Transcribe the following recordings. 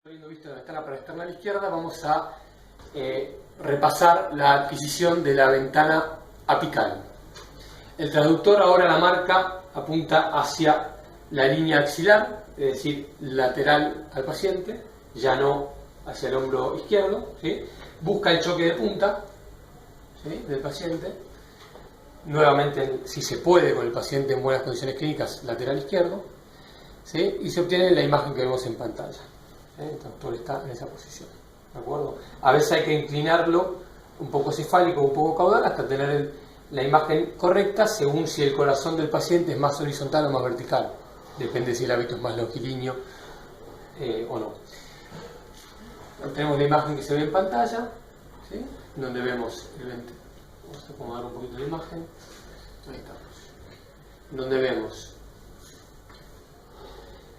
Habiendo visto la ventana paraexterna a la izquierda, vamos a repasar la adquisición de la ventana apical. El traductor ahora la marca apunta hacia la línea axilar, es decir, lateral al paciente, ya no hacia el hombro izquierdo, ¿sí? Busca el choque de punta, ¿sí?, del paciente, nuevamente, si se puede, con el paciente en buenas condiciones clínicas, lateral izquierdo, ¿sí?, y se obtiene la imagen que vemos en pantalla. El traductor está en esa posición, ¿de acuerdo? A veces hay que inclinarlo un poco cefálico, un poco caudal, hasta tener la imagen correcta, según si el corazón del paciente es más horizontal o más vertical. Depende si el hábito es más longilíneo o no. Tenemos la imagen que se ve en pantalla, ¿sí?, donde vemos el vente. Vamos a acomodar un poquito la imagen. Ahí estamos. Donde vemos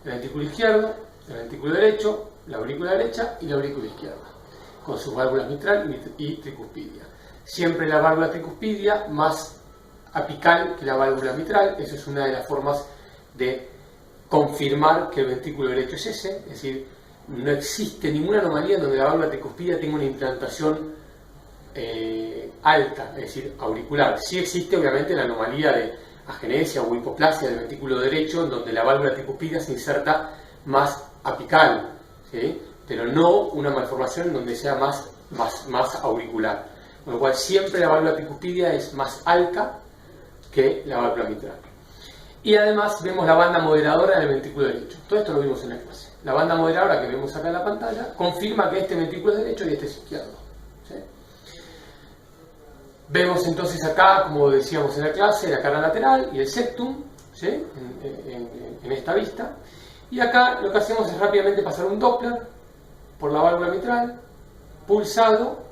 el ventrículo izquierdo, el ventrículo derecho, la aurícula derecha y la aurícula izquierda, con sus válvulas mitral y tricuspidia. Siempre la válvula tricuspidia más apical que la válvula mitral. Esa es una de las formas de confirmar que el ventrículo derecho es ese, es decir, no existe ninguna anomalía donde la válvula tricuspidia tenga una implantación alta, es decir, auricular. Sí existe obviamente la anomalía de agenesia o hipoplasia del ventrículo derecho, en donde la válvula tricuspidia se inserta más apical, ¿sí?, pero no una malformación en donde sea más auricular. Con lo cual siempre la válvula tricuspidia es más alta que la válvula mitral. Y además vemos la banda moderadora del ventrículo derecho. Todo esto lo vimos en la clase. La banda moderadora que vemos acá en la pantalla confirma que este ventrículo es derecho y este es izquierdo, ¿sí? Vemos entonces acá, como decíamos en la clase, la cara lateral y el septum, ¿sí?, en esta vista. Y acá lo que hacemos es rápidamente pasar un Doppler por la válvula mitral, pulsado,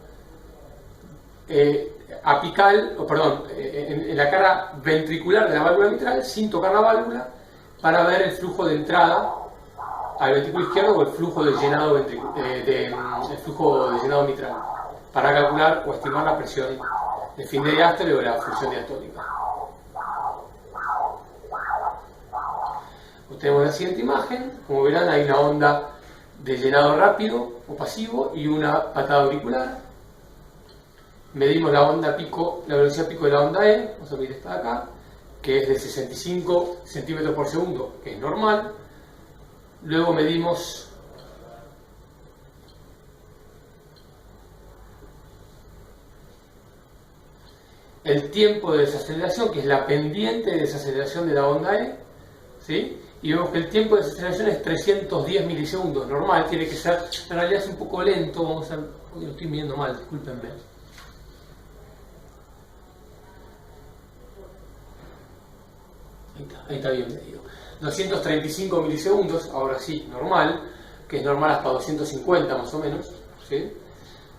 apical, en la cara ventricular de la válvula mitral, sin tocar la válvula, para ver el flujo de entrada al ventrículo izquierdo o el flujo de llenado, el flujo de llenado mitral, para calcular o estimar la presión de fin de diástole o la función diastólica. Tenemos la siguiente imagen. Como verán, hay una onda de llenado rápido o pasivo y una patada auricular. Medimos la onda pico, la velocidad pico de la onda E, vamos a ver esta de acá, que es de 65 centímetros por segundo, que es normal. Luego medimos el tiempo de desaceleración, que es la pendiente de desaceleración de la onda E, ¿sí?, y vemos que el tiempo de desaceleración es 310 milisegundos, normal, tiene que ser, en realidad es un poco lento, vamos a ver, lo estoy midiendo mal, discúlpenme. Ahí está bien medido. 235 milisegundos, ahora sí, normal, que es normal hasta 250 más o menos, ¿sí?,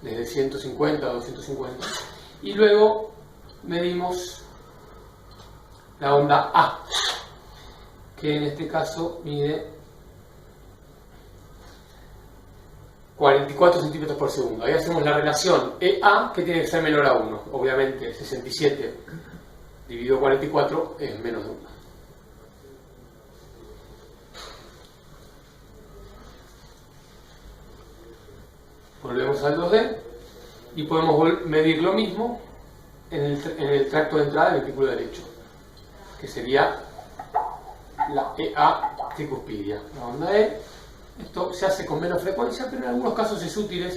desde 150 a 250. Y luego medimos la onda A, que en este caso mide 44 centímetros por segundo. Ahí hacemos la relación EA, que tiene que ser menor a 1. Obviamente 67 dividido 44 es menos de 1. Volvemos al 2D y podemos medir lo mismo en el tracto de entrada del ventrículo derecho, que sería la EA tricuspidia, la onda E. Esto se hace con menos frecuencia, pero en algunos casos es útil,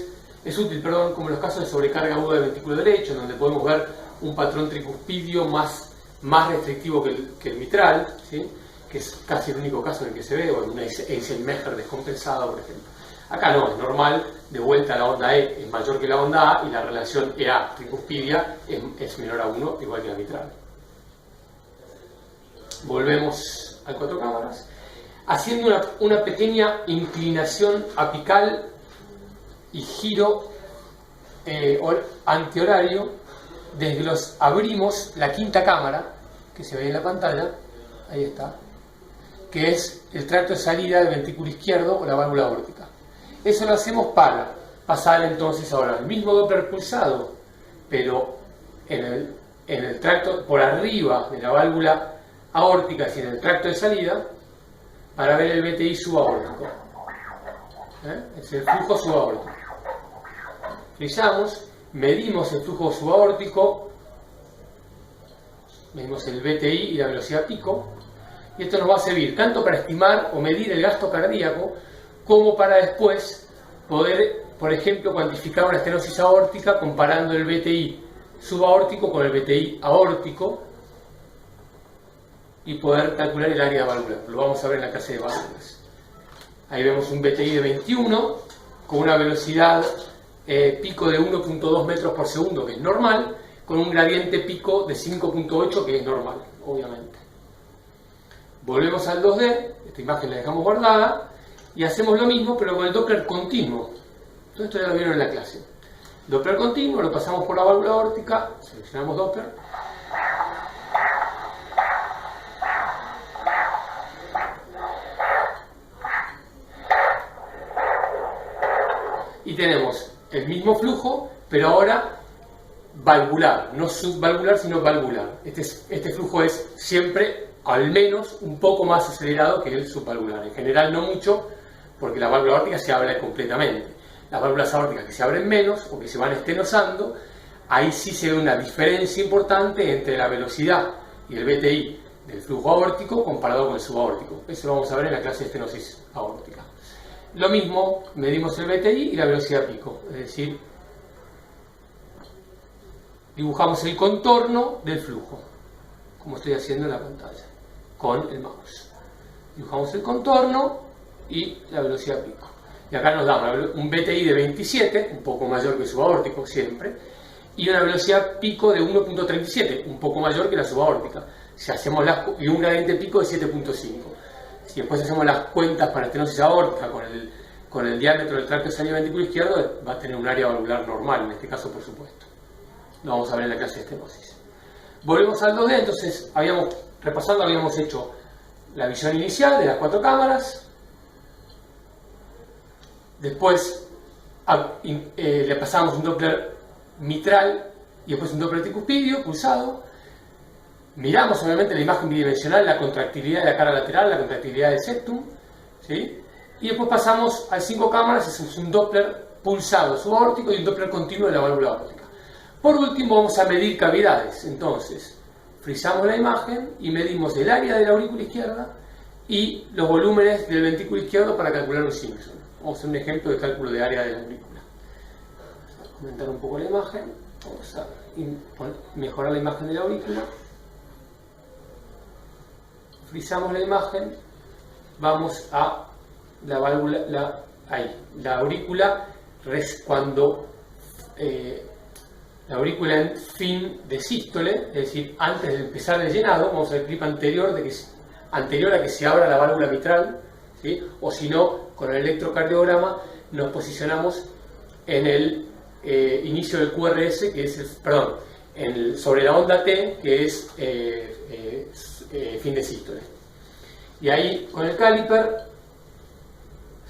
como en los casos de sobrecarga aguda del ventrículo derecho, en donde podemos ver un patrón tricuspidio más restrictivo que el mitral, ¿sí?, que es casi el único caso en el que se ve, o en una Eisenmenger descompensada, por ejemplo. Acá no, es normal, de vuelta la onda E es mayor que la onda A y la relación EA tricuspidia es menor a 1, igual que la mitral. Volvemos al 4 cámaras, haciendo una pequeña inclinación apical y giro antihorario. Abrimos la quinta cámara, que se ve en la pantalla, ahí está, que es el tracto de salida del ventrículo izquierdo o la válvula aórtica. Eso lo hacemos para pasar entonces ahora el mismo Doppler pulsado, pero en el tracto por arriba de la válvula aórtica y en el tracto de salida, para ver el VTI subaórtico. Es el flujo subaórtico. Frisamos, medimos el flujo subaórtico, medimos el VTI y la velocidad pico, y esto nos va a servir tanto para estimar o medir el gasto cardíaco, como para después poder, por ejemplo, cuantificar una estenosis aórtica comparando el VTI subaórtico con el VTI aórtico y poder calcular el área valvular. Lo vamos a ver en la clase de válvulas. Ahí vemos un VTI de 21 con una velocidad pico de 1.2 metros por segundo, que es normal, con un gradiente pico de 5.8, que es normal, obviamente. Volvemos al 2D, esta imagen la dejamos guardada, y hacemos lo mismo, pero con el Doppler continuo. Todo esto ya lo vieron en la clase. Doppler continuo, lo pasamos por la válvula aórtica, seleccionamos Doppler. Y tenemos el mismo flujo, pero ahora valvular, no subvalvular, sino valvular. Este flujo es siempre, al menos, un poco más acelerado que el subvalvular. En general no mucho, porque la válvula aórtica se abre completamente. Las válvulas aórticas que se abren menos o que se van estenosando, ahí sí se ve una diferencia importante entre la velocidad y el VTI del flujo aórtico comparado con el subaórtico. Eso lo vamos a ver en la clase de estenosis aórtica. Lo mismo, medimos el VTI y la velocidad pico, es decir, dibujamos el contorno del flujo, como estoy haciendo en la pantalla, con el mouse. Dibujamos el contorno y la velocidad pico. Y acá nos da un VTI de 27, un poco mayor que el subaórtico siempre, y una velocidad pico de 1.37, un poco mayor que la subaórtica. Si hacemos y un gradiente pico de 7.5. Si después hacemos las cuentas para estenosis aórtica con el diámetro del tracto salino ventrículo izquierdo, va a tener un área valvular normal, en este caso por supuesto. Lo vamos a ver en la clase de estenosis. Volvemos al 2D, entonces repasando, habíamos hecho la visión inicial de las 4 cámaras. Después le pasamos un Doppler mitral y después un Doppler tricuspidio pulsado. Miramos obviamente la imagen bidimensional, la contractilidad de la cara lateral, la contractilidad del septum, ¿sí? Y después pasamos a 5 cámaras, es un Doppler pulsado subaórtico y un Doppler continuo de la válvula aórtica. Por último vamos a medir cavidades, entonces frisamos la imagen y medimos el área de la aurícula izquierda y los volúmenes del ventrículo izquierdo para calcular un Simpson. Vamos a hacer un ejemplo de cálculo de área de la aurícula. Vamos a aumentar un poco la imagen, vamos a mejorar la imagen de la aurícula. Frisamos la imagen, vamos a la válvula, la aurícula, cuando la aurícula en fin de sístole, es decir, antes de empezar el llenado, vamos al clip anterior a que se abra la válvula mitral, ¿sí? O si no, con el electrocardiograma nos posicionamos en el inicio del QRS, que es sobre la onda T, que es fin de sístole. Y ahí con el caliper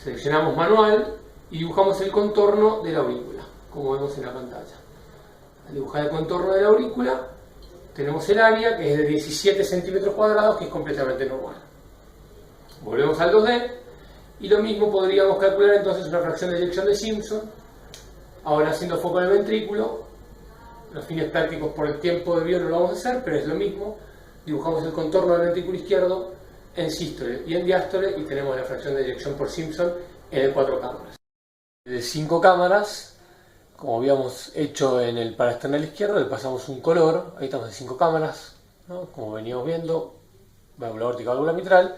seleccionamos manual y dibujamos el contorno de la aurícula, como vemos en la pantalla. Al dibujar el contorno de la aurícula tenemos el área, que es de 17 centímetros cuadrados, que es completamente normal. Volvemos al 2D y lo mismo podríamos calcular entonces una fracción de eyección de Simpson, ahora haciendo foco en el ventrículo. Los fines prácticos por el tiempo de video no lo vamos a hacer, pero es lo mismo. Dibujamos el contorno del ventrículo izquierdo en sístole y en diástole y tenemos la fracción de eyección por Simpson en el 4 cámaras. De 5 cámaras, como habíamos hecho en el paraesternal izquierdo, le pasamos un color. Ahí estamos en 5 cámaras, ¿no? Como veníamos viendo, válvula aórtica, válvula mitral.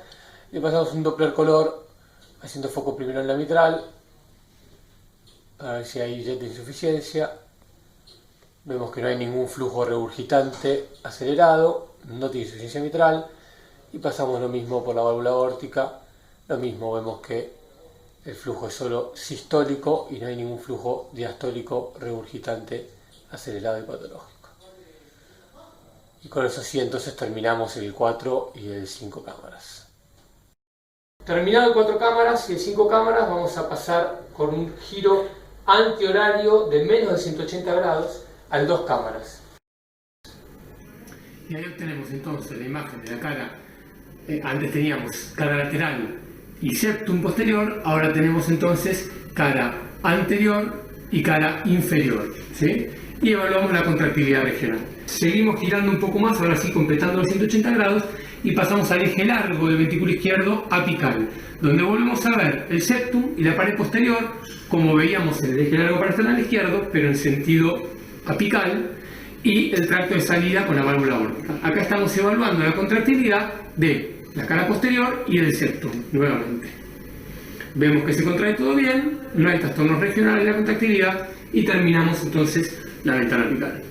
Le pasamos un Doppler color, haciendo foco primero en la mitral, a ver si hay jet de insuficiencia. Vemos que no hay ningún flujo regurgitante acelerado, no tiene insuficiencia mitral. Y pasamos lo mismo por la válvula aórtica, lo mismo, vemos que el flujo es solo sistólico y no hay ningún flujo diastólico regurgitante acelerado y patológico. Y con eso sí, entonces terminamos el 4 y el 5 cámaras. Terminado el 4 cámaras y el 5 cámaras, vamos a pasar con un giro antihorario de menos de 180 grados al 2 cámaras. Y ahí obtenemos entonces la imagen de la cara. Antes teníamos cara lateral y septum posterior, ahora tenemos entonces cara anterior y cara inferior, ¿sí? Y evaluamos la contractilidad regional. Seguimos girando un poco más, ahora sí completando los 180 grados, y pasamos al eje largo del ventrículo izquierdo apical, donde volvemos a ver el septum y la pared posterior, como veíamos en el eje largo parasternal izquierdo, pero en sentido apical, y el tracto de salida con la válvula aórtica. Acá estamos evaluando la contractilidad de la cara posterior y del septum, nuevamente. Vemos que se contrae todo bien, no hay trastornos regionales de la contractilidad, y terminamos entonces la ventana apical.